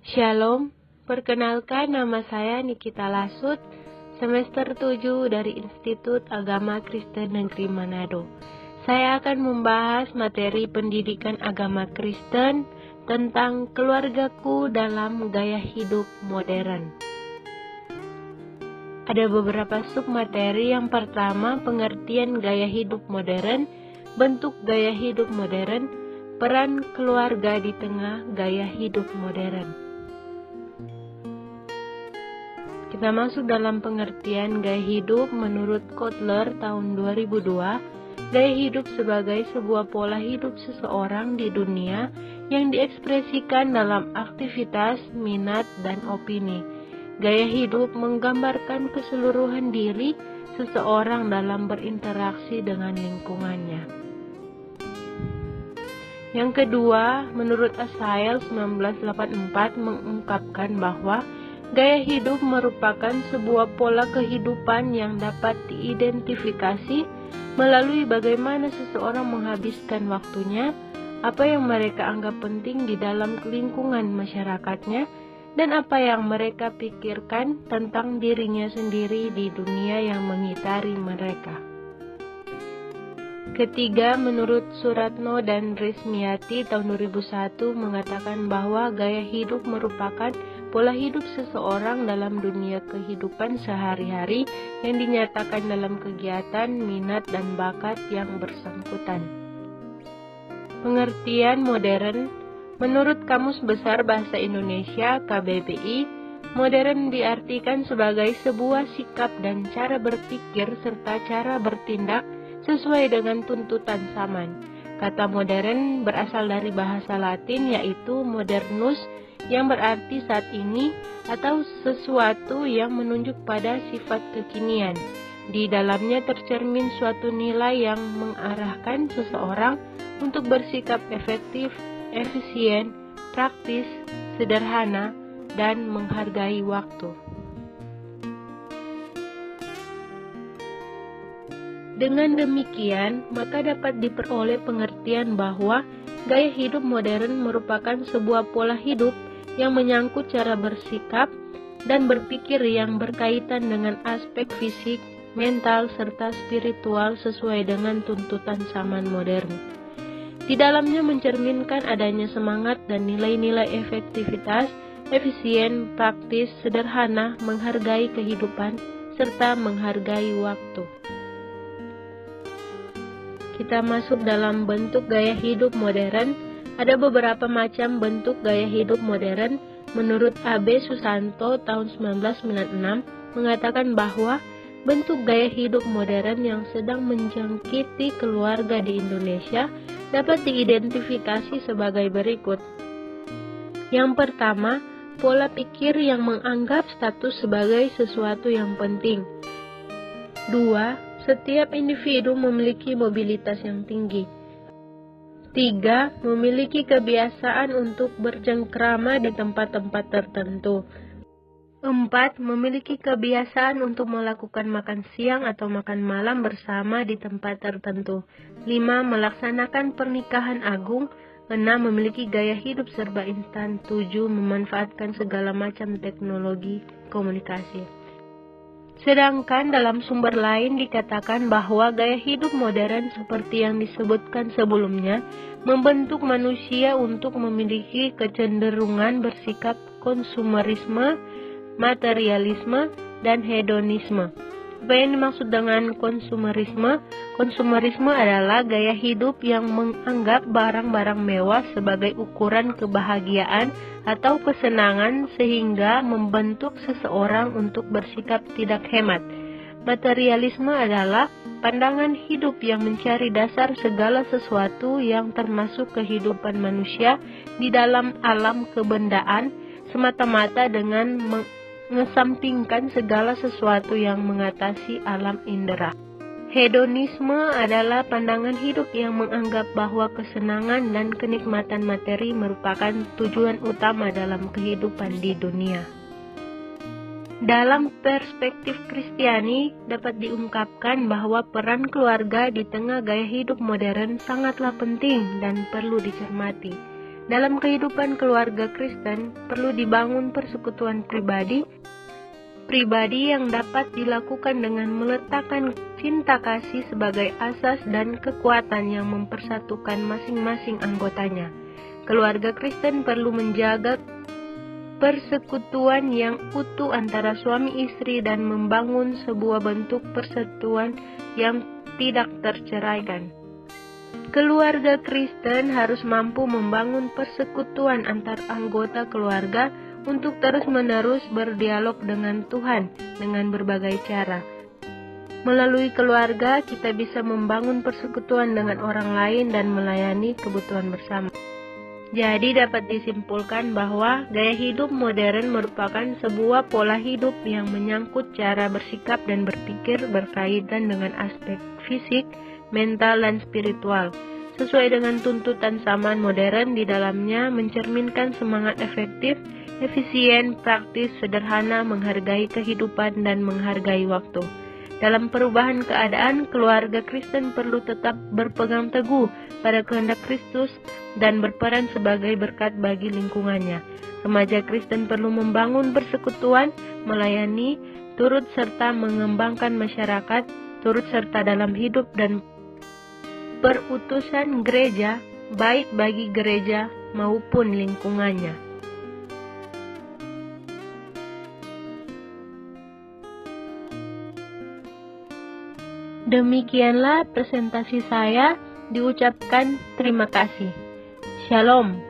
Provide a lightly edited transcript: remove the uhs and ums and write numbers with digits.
Shalom, perkenalkan nama saya Nikita Lasut, semester 7 dari Institut Agama Kristen Negeri Manado. Saya akan membahas materi pendidikan agama Kristen tentang keluargaku dalam gaya hidup modern. Ada beberapa submateri. Yang pertama, pengertian gaya hidup modern, bentuk gaya hidup modern, peran keluarga di tengah gaya hidup modern. Kita masuk dalam pengertian gaya hidup menurut Kotler tahun 2002. Gaya hidup sebagai sebuah pola hidup seseorang di dunia yang diekspresikan dalam aktivitas, minat, dan opini. Gaya hidup menggambarkan keseluruhan diri seseorang dalam berinteraksi dengan lingkungannya. Yang kedua, menurut Asael 1984 mengungkapkan bahwa gaya hidup merupakan sebuah pola kehidupan yang dapat diidentifikasi melalui bagaimana seseorang menghabiskan waktunya, apa yang mereka anggap penting di dalam lingkungan masyarakatnya, dan apa yang mereka pikirkan tentang dirinya sendiri di dunia yang mengitari mereka. Ketiga, menurut Suratno dan Rismiati tahun 2001 mengatakan bahwa gaya hidup merupakan pola hidup seseorang dalam dunia kehidupan sehari-hari yang dinyatakan dalam kegiatan, minat, dan bakat yang bersangkutan. Pengertian modern. Menurut Kamus Besar Bahasa Indonesia KBBI, modern diartikan sebagai sebuah sikap dan cara berpikir serta cara bertindak sesuai dengan tuntutan zaman. Kata modern berasal dari bahasa Latin yaitu modernus, yang berarti saat ini atau sesuatu yang menunjuk pada sifat kekinian. Di dalamnya tercermin suatu nilai yang mengarahkan seseorang untuk bersikap efektif, efisien, praktis, sederhana, dan menghargai waktu. Dengan demikian, maka dapat diperoleh pengertian bahwa gaya hidup modern merupakan sebuah pola hidup yang menyangkut cara bersikap dan berpikir yang berkaitan dengan aspek fisik, mental, serta spiritual sesuai dengan tuntutan zaman modern. Di dalamnya mencerminkan adanya semangat dan nilai-nilai efektivitas, efisien, praktis, sederhana, menghargai kehidupan, serta menghargai waktu. Kita masuk dalam bentuk gaya hidup modern. Ada beberapa macam bentuk gaya hidup modern. Menurut A.B. Susanto tahun 1996 mengatakan bahwa bentuk gaya hidup modern yang sedang menjangkiti keluarga di Indonesia dapat diidentifikasi sebagai berikut. Yang pertama, pola pikir yang menganggap status sebagai sesuatu yang penting. 2. Setiap individu memiliki mobilitas yang tinggi. 3. Memiliki kebiasaan untuk bercengkrama di tempat-tempat tertentu. 4. Memiliki kebiasaan untuk melakukan makan siang atau makan malam bersama di tempat tertentu. 5. Melaksanakan pernikahan agung. 6. Memiliki gaya hidup serba instan. 7. Memanfaatkan segala macam teknologi komunikasi. Sedangkan dalam sumber lain dikatakan bahwa gaya hidup modern seperti yang disebutkan sebelumnya membentuk manusia untuk memiliki kecenderungan bersikap konsumerisme, materialisme, dan hedonisme. Apa yang dimaksud dengan konsumerisme? Konsumerisme adalah gaya hidup yang menganggap barang-barang mewah sebagai ukuran kebahagiaan atau kesenangan sehingga membentuk seseorang untuk bersikap tidak hemat. Materialisme adalah pandangan hidup yang mencari dasar segala sesuatu yang termasuk kehidupan manusia di dalam alam kebendaan semata-mata dengan mengesampingkan segala sesuatu yang mengatasi alam indera. Hedonisme adalah pandangan hidup yang menganggap bahwa kesenangan dan kenikmatan materi merupakan tujuan utama dalam kehidupan di dunia. Dalam perspektif Kristiani, dapat diungkapkan bahwa peran keluarga di tengah gaya hidup modern sangatlah penting dan perlu dicermati. Dalam kehidupan keluarga Kristen, perlu dibangun persekutuan pribadi yang dapat dilakukan dengan meletakkan cinta kasih sebagai asas dan kekuatan yang mempersatukan masing-masing anggotanya. Keluarga Kristen perlu menjaga persekutuan yang utuh antara suami istri dan membangun sebuah bentuk persatuan yang tidak terceraikan. Keluarga Kristen harus mampu membangun persekutuan antar anggota keluarga untuk terus-menerus berdialog dengan Tuhan dengan berbagai cara. Melalui keluarga, kita bisa membangun persekutuan dengan orang lain dan melayani kebutuhan bersama. Jadi dapat disimpulkan bahwa gaya hidup modern merupakan sebuah pola hidup yang menyangkut cara bersikap dan berpikir berkaitan dengan aspek fisik, mental, dan spiritual. Sesuai dengan tuntutan zaman modern, di dalamnya mencerminkan semangat efektif, efisien, praktis, sederhana, menghargai kehidupan, dan menghargai waktu. Dalam perubahan keadaan, keluarga Kristen perlu tetap berpegang teguh pada kehendak Kristus dan berperan sebagai berkat bagi lingkungannya. Remaja Kristen perlu membangun persekutuan, melayani, turut serta mengembangkan masyarakat, turut serta dalam hidup dan perutusan gereja, baik bagi gereja maupun lingkungannya. Demikianlah presentasi saya, diucapkan terima kasih. Shalom.